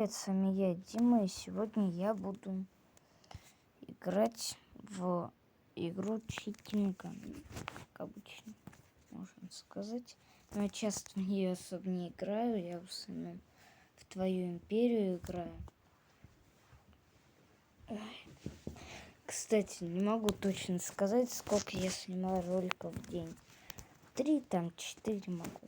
Привет, с вами я, Дима, и сегодня я буду играть в игру читинга, как обычно, можно сказать. Но я часто в нее особо не играю, я в основном в Твою империю играю. Кстати, не могу точно сказать, сколько я снимаю роликов в день. 3, там 4 могу.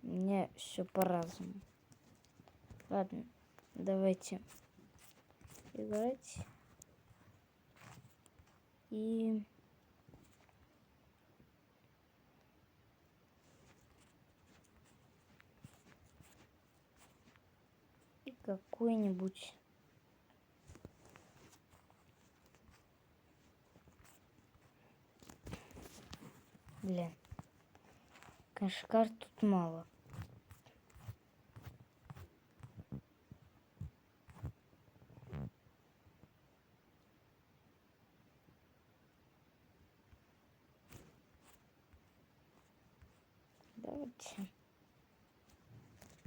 У меня все по-разному. Ладно, давайте играть. И какой-нибудь блин, конечно, карт тут мало. Давайте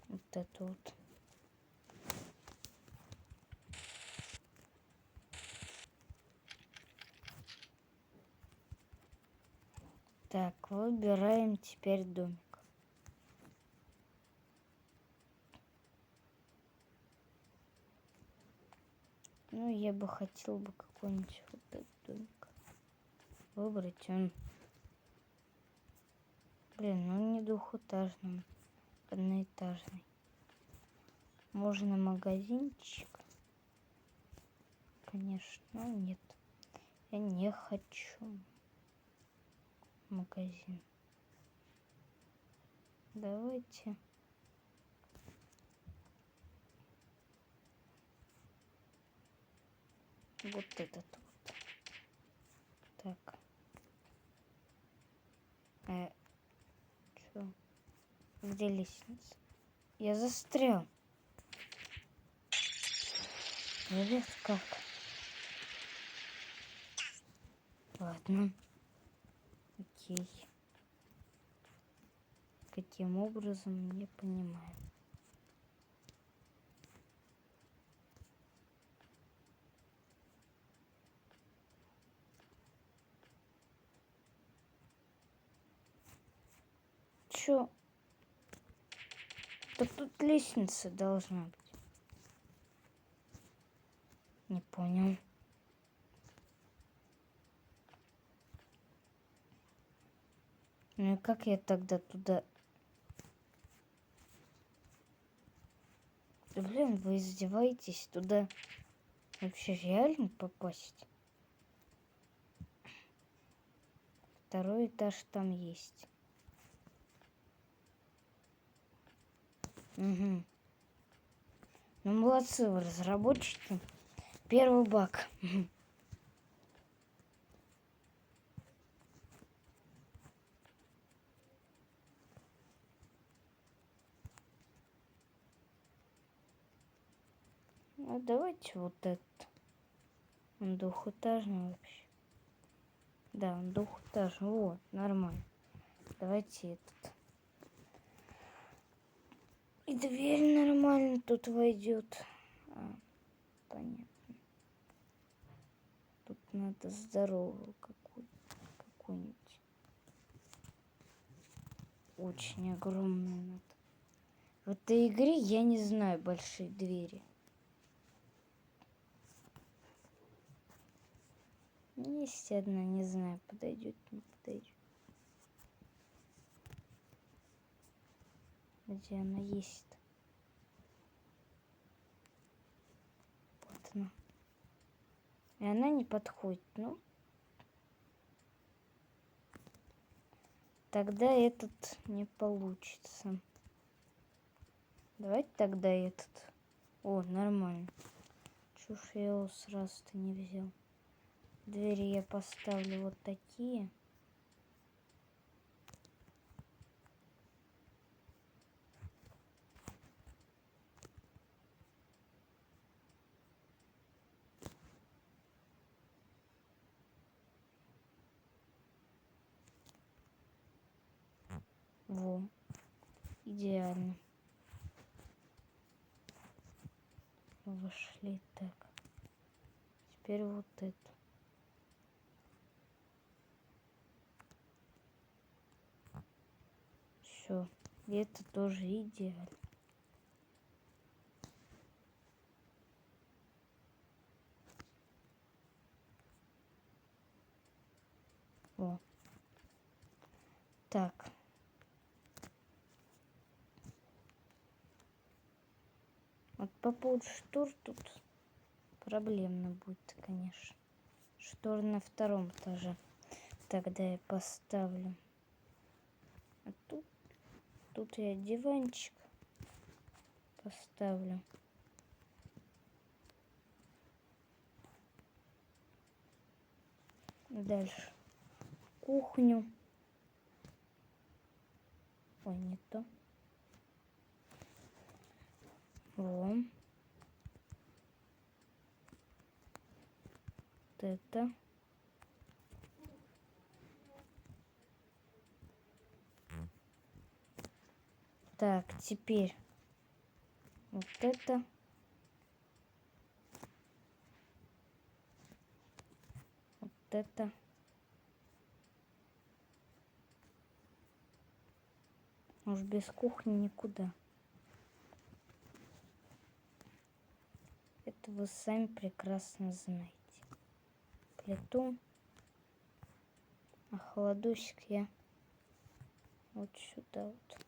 вот это вот. Так, выбираем теперь домик. Ну, я бы хотел бы какой-нибудь вот этот домик выбрать. Он, блин, он не двухэтажный, одноэтажный. Можно магазинчик, конечно, но нет. Я не хочу магазин. Давайте вот этот вот. Так. Чё? Где лестница? Я застрял. Ребят, как? Ладно. Окей. Каким образом, не понимаю. Чё? Так тут лестница должна быть. Не понял. Ну и как я тогда туда... Блин, вы издеваетесь? Туда вообще реально попасть? Второй этаж там есть. Угу. Ну молодцы вы, разработчики. Первый баг. Ну давайте вот этот. Он двухэтажный вообще. Да, он двухэтажный. Вот, нормально. Давайте этот. И дверь нормально тут войдет. Понятно. Тут надо здоровую какую-нибудь. Очень огромную надо. В этой игре я не знаю большие двери. Есть одна, не знаю, подойдет, не подойдет. Где она есть-то? Вот она. И она не подходит, ну. Тогда этот не получится. Давайте тогда этот. О, нормально. Чушь я его сразу-то не взял. Двери я поставлю вот такие. Во. Идеально. Вошли так. Теперь вот это. Все. И это тоже идеально. О. Так. Вот по поводу штор тут проблемно будет, конечно. Шторы на втором этаже. Тогда я поставлю. А тут я диванчик поставлю. Дальше кухню. Ой, не то. Вон. Вот это. Так, теперь вот это. Вот это. Уж без кухни никуда. Это вы сами прекрасно знаете. Плиту. А холодильник я вот сюда вот.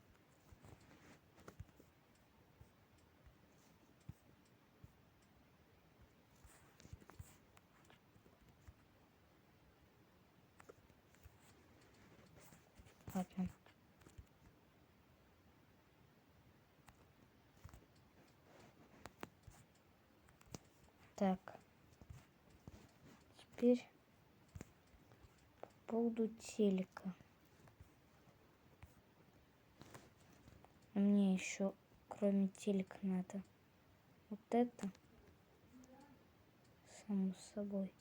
Ладно. Так. Теперь по поводу телека. Мне еще кроме телека надо вот это. Само собой.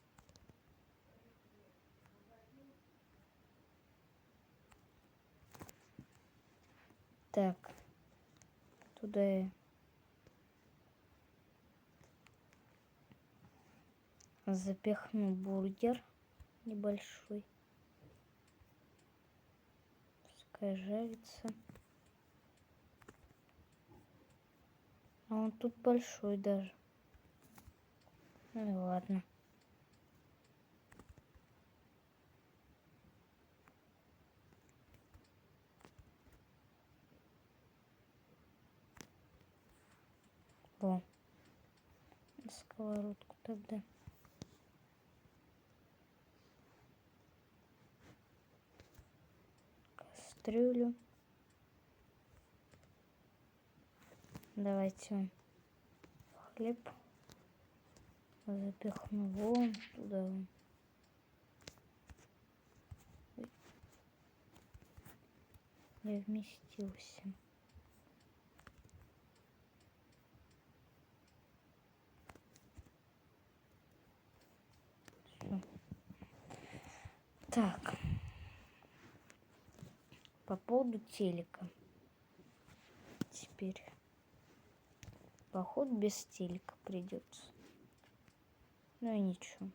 Так. Туда я запихну бургер небольшой. Пускай жарится. А он тут большой даже. Ну и ладно. Во. Сковородку тогда. Кастрюлю. Давайте хлеб запихну вон туда. Не вместился. Всё. Так. По поводу телека. Теперь поход без телека придется. Ну и ничего.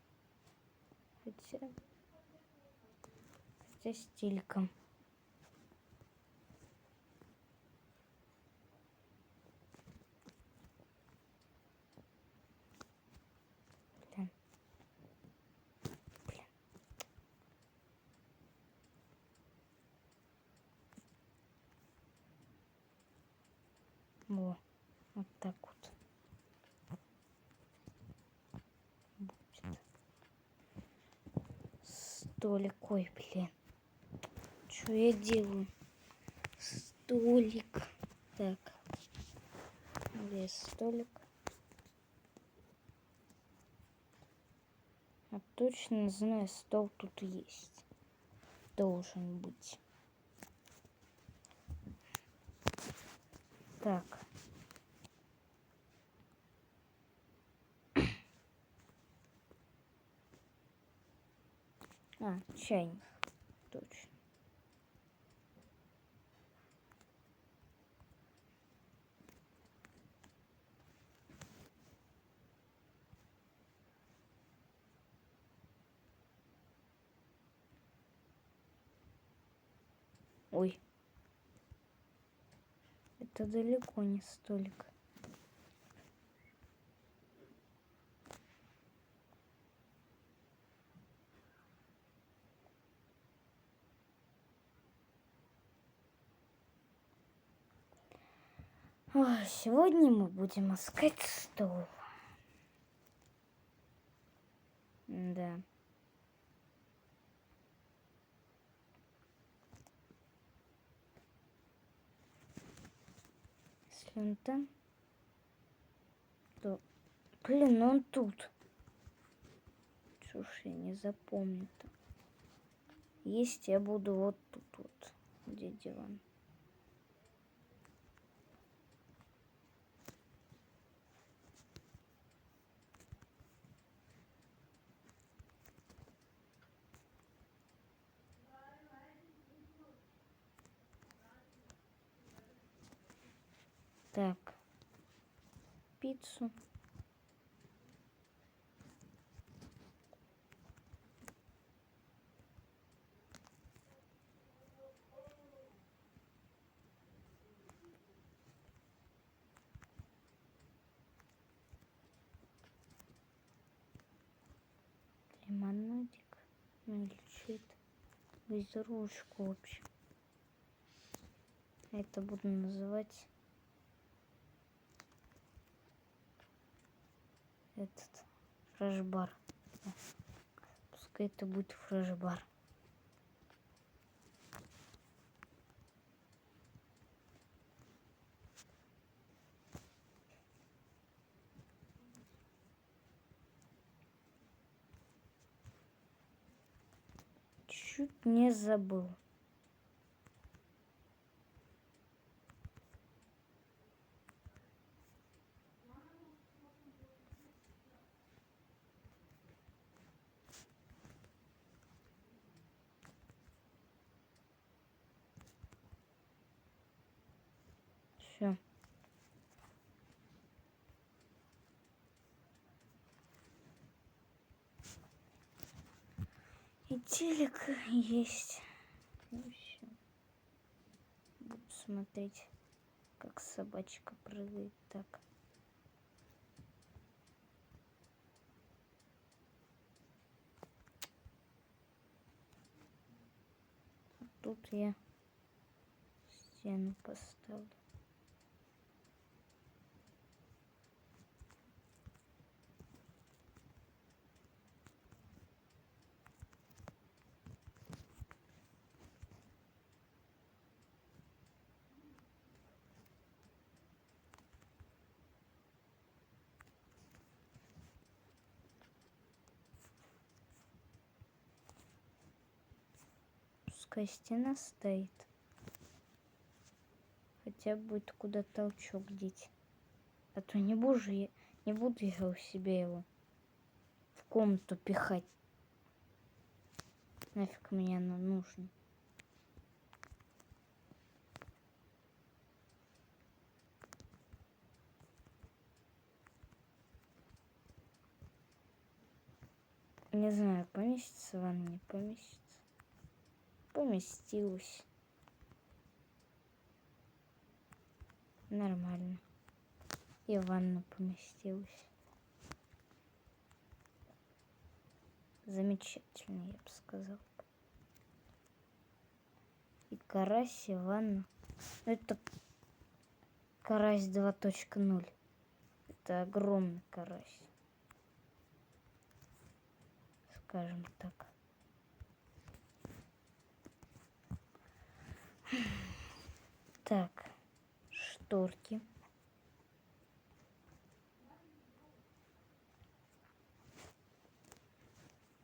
Хотя с телеком. Блин. Во. Вот так вот. Будет. Столик. Ой, блин. Что я делаю? Столик. Так. Здесь столик. А точно знаю, стол тут есть. Должен быть. Так. А, чайник. Точно. Ой. Это далеко не столик. Ой, сегодня мы будем искать стол. Да. Если он там, то... Блин, он тут. Чушь, я не запомню-то. Есть я буду вот тут вот, где диван. Так, пиццу. Лимонадик. Ну или что это? Газировочку, в общем. Это буду называть этот фреш-бар. Да. Пускай это будет фреш-бар. Чуть не забыл. Все. И телек есть. Ну все. Буду смотреть, как собачка прыгает. Так. А тут я стену поставлю. Пускай стена стоит. Хотя будет куда толчок деть. А то не буду я у себя его в комнату пихать. Нафиг мне оно нужно. Не знаю, поместится ванна, не поместится. Поместилась. Нормально. И ванна поместилась. Замечательно, я бы сказал. И карась, и ванна. Это карась 2.0. Это огромный карась. Скажем так. Так, шторки.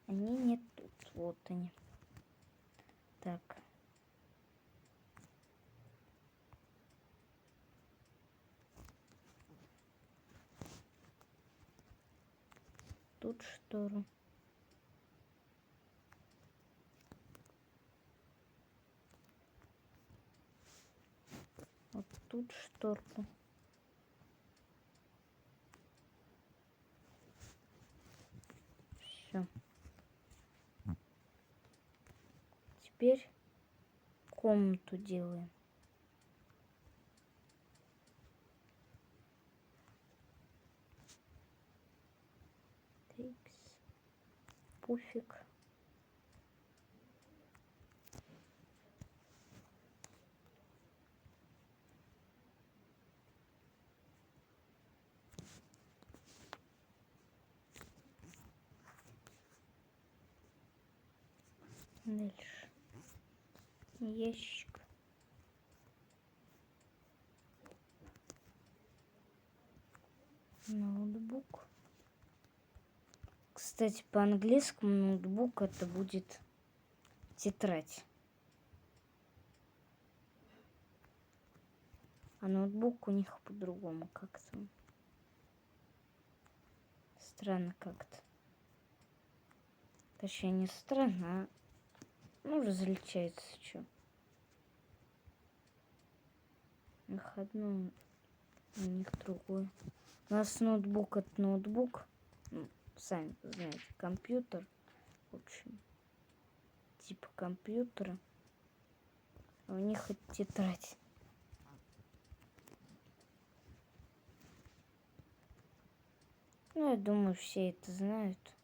Они не тут, вот они. Так. Тут штору. Вот тут шторку. Все. Теперь комнату делаем. Пуфик. Дальше. Ящик. Ноутбук. Кстати, по-английскому ноутбук это будет тетрадь. А ноутбук у них по-другому как-то. Странно как-то. Точнее, не странно, а ну, различается что. У них одно, у них другое. У нас ноутбук это ноутбук. Ну, сами знаете, компьютер. В общем, типа компьютера. А у них это тетрадь. Ну, я думаю, все это знают.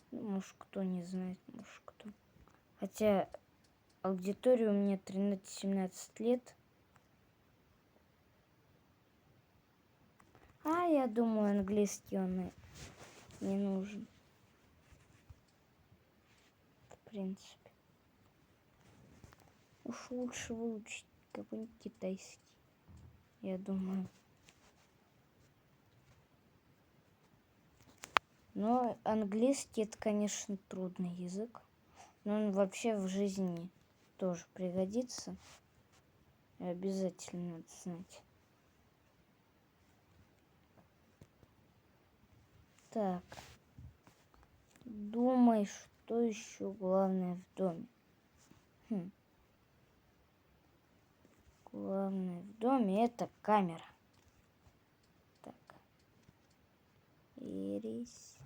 Ну, может, кто не знает, может, кто. Хотя аудитория у меня 13-17 лет. А я думаю, английский он и не нужен. В принципе. Уж лучше выучить какой-нибудь китайский. Я думаю. Но английский это, конечно, трудный язык. Но он вообще в жизни тоже пригодится. И обязательно надо знать. Так. Думай, что еще главное в доме. Главное в доме это камера. Так. Ирис.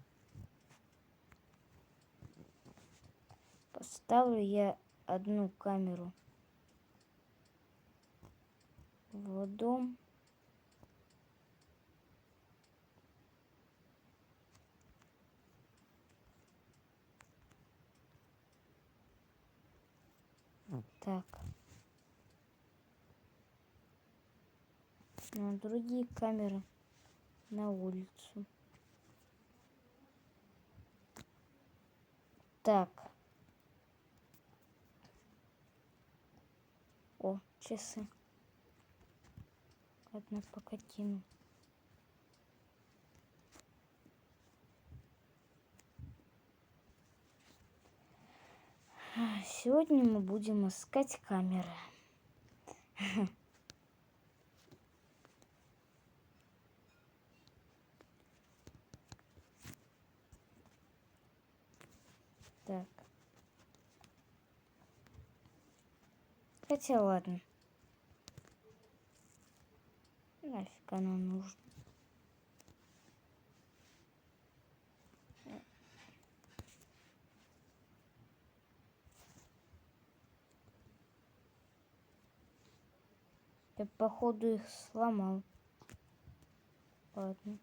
Поставлю я одну камеру в дом. Так. Ну, другие камеры на улицу. Так. О, часы. Ладно, пока кину. Сегодня мы будем искать камеры. Так. Хотя ладно. Нафиг оно нужно. Я походу их сломал. Ладно.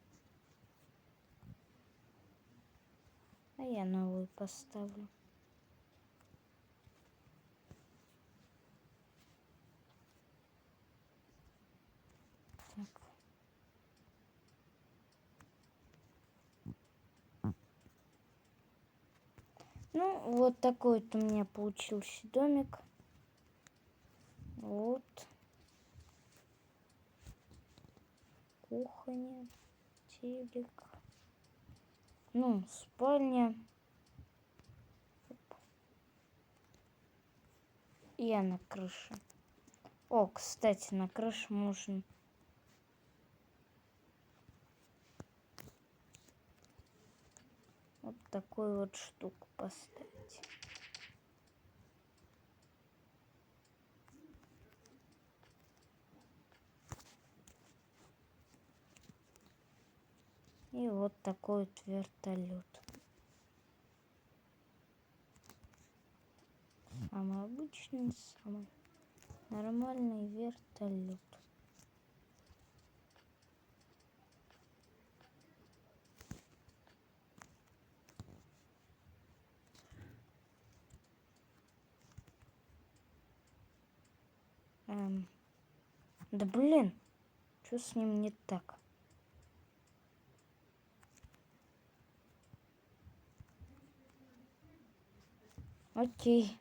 А я новую поставлю. Так. Ну, вот такой вот у меня получился домик. Вот. Кухня, телек. Ну, спальня. И я на крыше. О, кстати, на крыше можно вот такую вот штуку поставить. И вот такой вот вертолет. Самый обычный, самый Нормальный вертолет. Да блин, что с ним не так? Окей.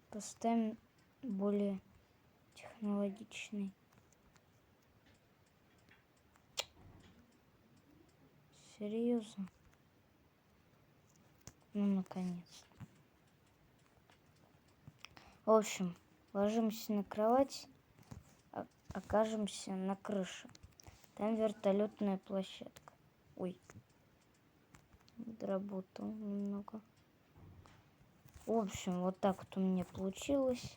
Поставим более технологичный. Серьезно? Ну, наконец. В общем, ложимся на кровать, окажемся на крыше. Там вертолетная площадка. Ой, доработал немного. В общем, вот так вот у меня получилось.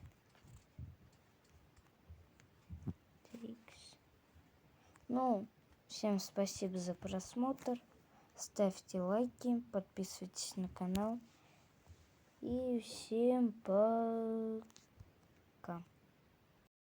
Ну, всем спасибо за просмотр. Ставьте лайки, подписывайтесь на канал. И всем пока.